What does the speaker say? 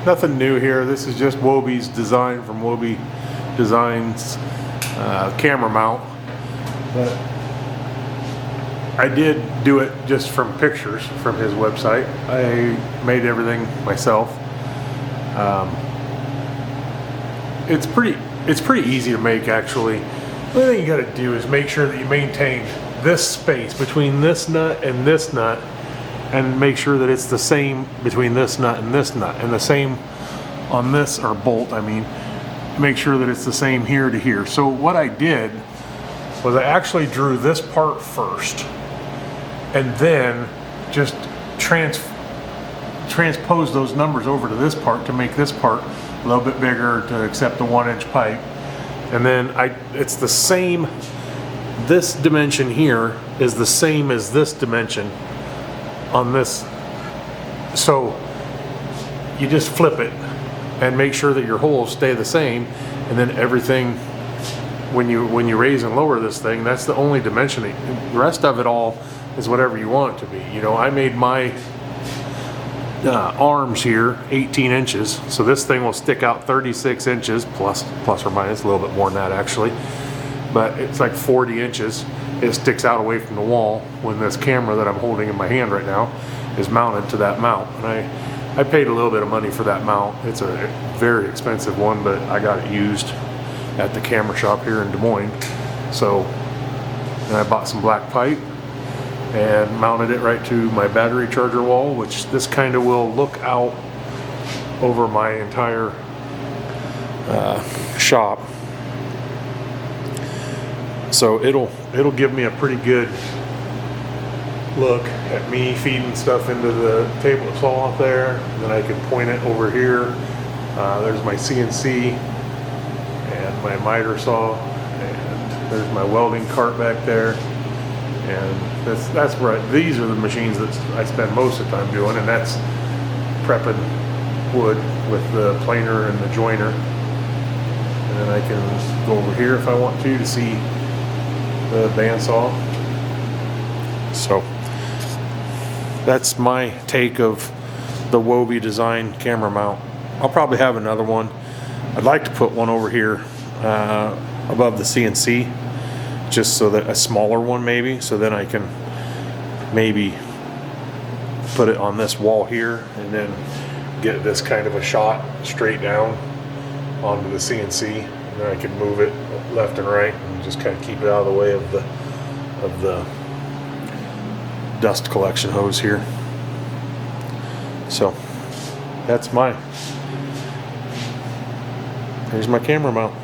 nothing new here. This is just Woby's design from Woby Designs camera mount. But I did do it just from pictures from his website. I made everything myself. It's pretty easy to make, actually. The only thing you got to do is make sure that you maintain this space between this nut, and make sure that it's the same between this nut, and the same on this, or bolt, I mean. Make sure that it's the same here to here. So what I did was I actually drew this part first, and then just transpose those numbers over to this part to make this part a little bit bigger to accept the 1-inch pipe. And then it's the same, this dimension here is the same as this dimension on this. So you just flip it and make sure that your holes stay the same, and then everything, when you raise and lower this thing, that's the only dimensioning. The rest of it all is whatever you want it to be. You know, I made my arms here 18 inches, so this thing will stick out 36 inches plus or minus a little bit more than that, actually, but it's like 40 inches. It sticks out away from the wall when this camera that I'm holding in my hand right now is mounted to that mount. And I paid a little bit of money for that mount. It's a very expensive one, but I got it used at the camera shop here in Des Moines. So, and I bought some black pipe and mounted it right to my battery charger wall, which this kind of will look out over my entire shop. So it'll give me a pretty good look at me feeding stuff into the table saw out there. And then I can point it over here. There's my CNC and my miter saw, and there's my welding cart back there. And that's where these are the machines that I spend most of the time doing, and that's prepping wood with the planer and the joiner. And then I can go over here if I want to see the bandsaw. So that's my take of the Woby Design camera mount. I'll probably have another one. I'd like to put one over here above the CNC, just so that a smaller one maybe, so then I can maybe put it on this wall here and then get this kind of a shot straight down onto the CNC, and then I can move it left and right and just kind of keep it out of the way of the dust collection hose here. So there's my camera mount.